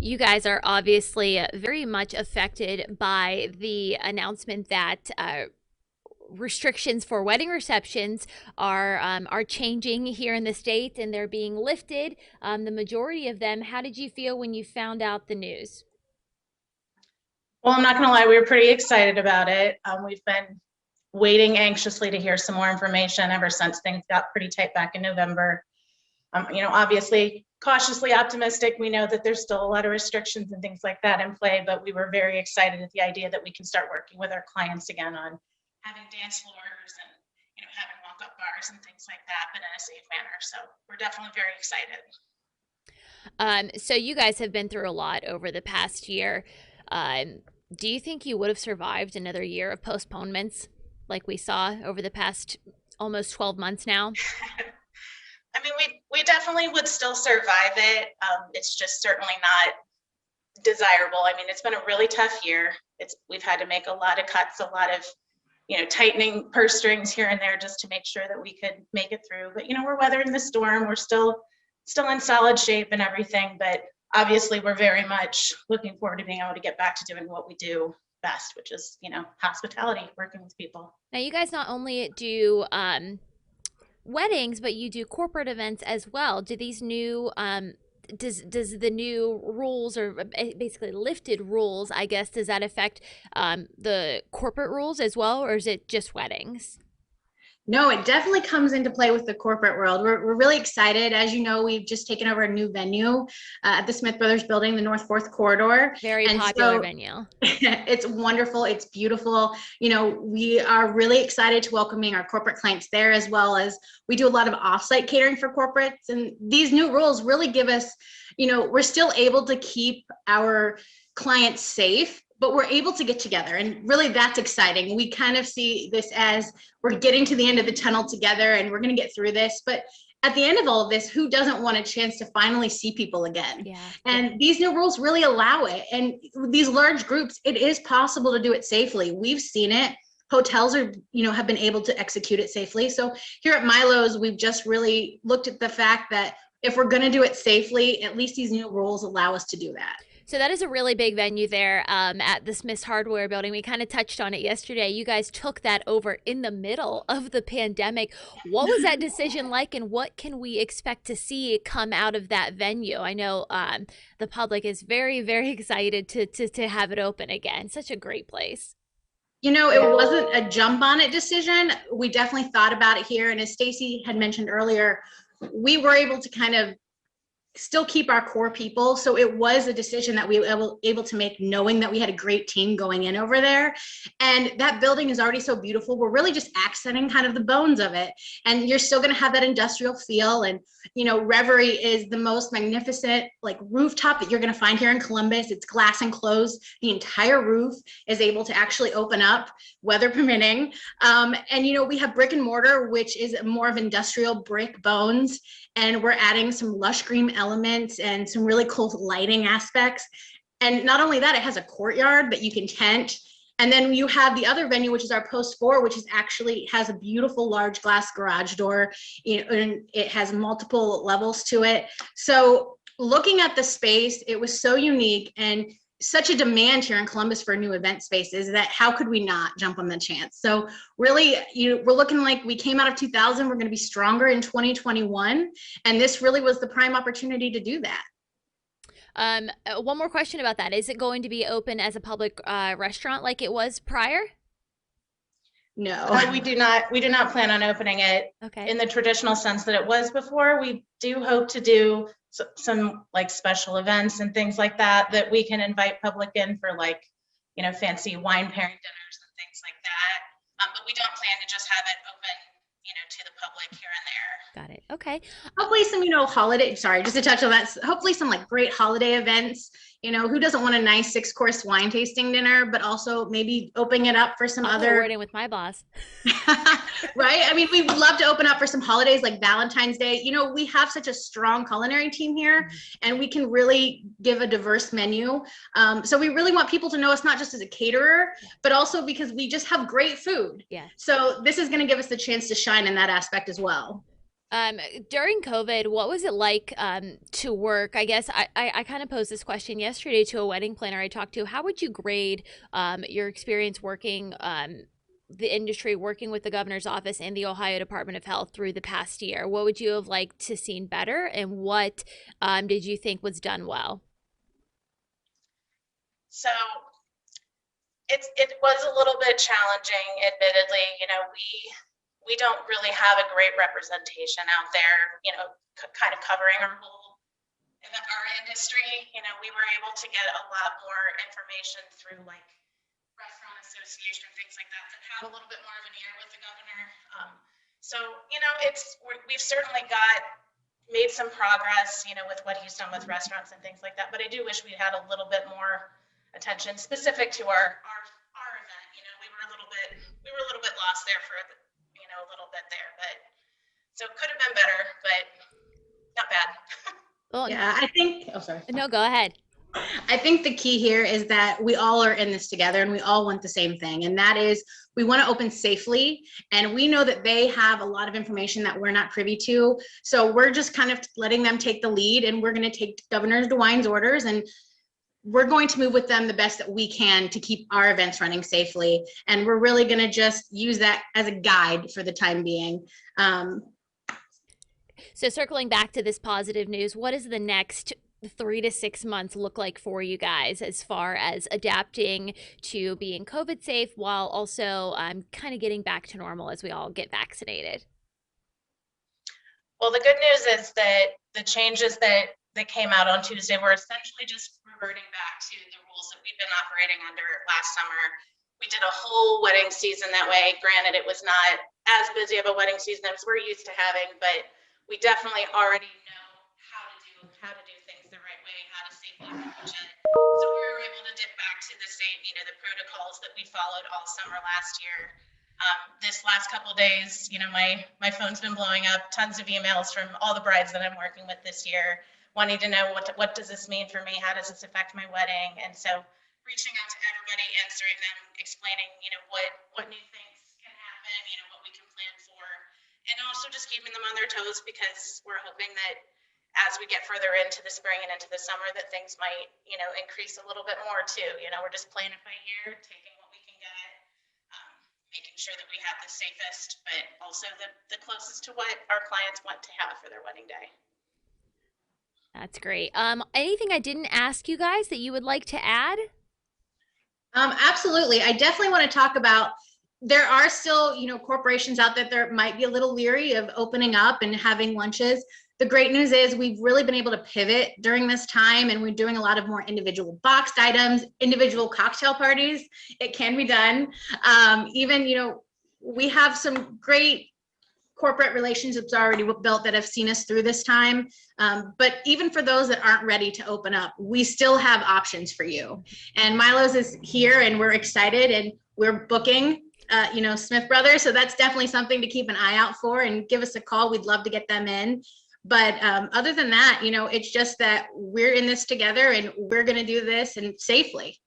You guys are obviously very much affected by the announcement that restrictions for wedding receptions are changing here in the state, and they're being lifted. The majority of them. How did you feel when you found out the news? Well, I'm not going to lie, we were pretty excited about it. We've been waiting anxiously to hear some more information ever since things got pretty tight back in November. Obviously cautiously optimistic. We know that there's still a lot of restrictions and things like that in play, but we were very excited at the idea that we can start working with our clients again on having dance floors and having walk-up bars and things like that, but in a safe manner. So we're definitely very excited. So you guys have been through a lot over the past year. Do you think you would have survived another year of postponements like we saw over the past almost 12 months now? I mean, we definitely would still survive it. It's just certainly not desirable. I mean, it's been a really tough year. We've had to make a lot of cuts, a lot of tightening purse strings here and there just to make sure that we could make it through. But we're weathering the storm. We're still in solid shape and everything. But obviously, we're very much looking forward to being able to get back to doing what we do best, which is hospitality, working with people. Now, you guys not only do weddings, but you do corporate events as well. Do these new does the new rules, or basically lifted rules, I guess, does that affect the corporate rules as well, or is it just weddings? No, it definitely comes into play with the corporate world. We're really excited. As you know, we've just taken over a new venue at the Smith Brothers building, the North Fourth Corridor. Very popular venue. It's wonderful. It's beautiful. We are really excited to welcoming our corporate clients there, as well as we do a lot of offsite catering for corporates. And these new rules really give us, we're still able to keep our clients safe, but we're able to get together, and really that's exciting. We kind of see this as we're getting to the end of the tunnel together, and we're going to get through this. But at the end of all of this, who doesn't want a chance to finally see people again? Yeah. And these new rules really allow it. And these large groups, it is possible to do it safely. We've seen it. Hotels are, have been able to execute it safely. So here at Milo's, we've just really looked at the fact that if we're going to do it safely, at least these new rules allow us to do that. So that is a really big venue there at the Smith's Hardware building. We kind of touched on it yesterday. You guys took that over in the middle of the pandemic. What was that decision like, and what can we expect to see come out of that venue? I know the public is very, very excited to have it open again. Such a great place. It wasn't a jump on it decision. We definitely thought about it here. And as Stacy had mentioned earlier, we were able to kind of still keep our core people. So it was a decision that we were able to make, knowing that we had a great team going in over there. And that building is already so beautiful. We're really just accenting kind of the bones of it. And you're still going to have that industrial feel. And, Reverie is the most magnificent rooftop that you're going to find here in Columbus. It's glass enclosed. The entire roof is able to actually open up, weather permitting. And, we have brick and mortar, which is more of industrial brick bones. And we're adding some lush green elements and some really cool lighting aspects. And not only that, it has a courtyard that you can tent. And then you have the other venue, which is our post 4, which is actually has a beautiful large glass garage door. And it has multiple levels to it. So looking at the space, it was so unique and such a demand here in Columbus for new event spaces that how could we not jump on the chance? So really, we're looking like we came out of 2000, we're going to be stronger in 2021. And this really was the prime opportunity to do that. One more question about that. Is it going to be open as a public restaurant like it was prior? No, we do not plan on opening it in the traditional sense that it was before. We do hope to do some special events and things like that we can invite public in for fancy wine pairing dinners and things like that. But we don't plan to just have it open, to the public here and there. Got it. Okay. Hopefully some, holiday, sorry, just to touch on that, hopefully some great holiday events. Who doesn't want a nice 6-course wine tasting dinner, but also maybe opening it up for some other. Wording with my boss. Right? I mean, we would love to open up for some holidays like Valentine's Day. We have such a strong culinary team here, and we can really give a diverse menu. So we really want people to know us not just as a caterer, but also because we just have great food. Yeah. So this is going to give us the chance to shine in that aspect as well. Um, During COVID, what was it like to work? I guess I kind of posed this question yesterday to a wedding planner I talked to. How would you grade your experience working the industry, working with the governor's office and the Ohio Department of Health through the past year? What would you have liked to seen better, and what did you think was done well? So it was a little bit challenging, admittedly. We don't really have a great representation out there, kind of covering our industry. We were able to get a lot more information through like restaurant association, things like that, that had a little bit more of an ear with the governor. So, we've certainly made some progress, with what he's done with restaurants and things like that. But I do wish we had a little bit more attention specific to our event. We were a little bit lost there for, a little bit there, but so it could have been better, but not bad. Well, Yeah, I think, oh, sorry. no, go ahead. I think the key here is that we all are in this together and we all want the same thing. And that is we want to open safely. And we know that they have a lot of information that we're not privy to. So we're just kind of letting them take the lead, and we're going to take Governor DeWine's orders, and we're going to move with them the best that we can to keep our events running safely. And we're really going to just use that as a guide for the time being. So circling back to this positive news, what does the next 3 to 6 months look like for you guys as far as adapting to being COVID safe while also kind of getting back to normal as we all get vaccinated? Well, the good news is that the changes that came out on Tuesday were essentially just reverting back to the rules that we've been operating under last summer. We did a whole wedding season that way. Granted, it was not as busy of a wedding season as we're used to having, but we definitely already know how to do things the right way, how to safely approach it. So we were able to dip back to the same, the protocols that we followed all summer last year. This last couple of days, my phone's been blowing up, tons of emails from all the brides that I'm working with this year, wanting to know what does this mean for me? How does this affect my wedding? And so reaching out to everybody, answering them, explaining, what new things can happen, what we can plan for, and also just keeping them on their toes, because we're hoping that as we get further into the spring and into the summer, that things might, increase a little bit more too. We're just playing it by ear, taking what we can get, making sure that we have the safest, but also the closest to what our clients want to have for their wedding day. That's great. Anything I didn't ask you guys that you would like to add? Absolutely. I definitely want to talk about, there are still, corporations out there that might be a little leery of opening up and having lunches. The great news is we've really been able to pivot during this time, and we're doing a lot of more individual boxed items, individual cocktail parties. It can be done. Even, we have some great corporate relationships already built that have seen us through this time. But even for those that aren't ready to open up, we still have options for you. And Milo's is here, and we're excited, and we're booking, Smith Brothers. So that's definitely something to keep an eye out for, and give us a call. We'd love to get them in. But other than that, it's just that we're in this together, and we're going to do this and safely.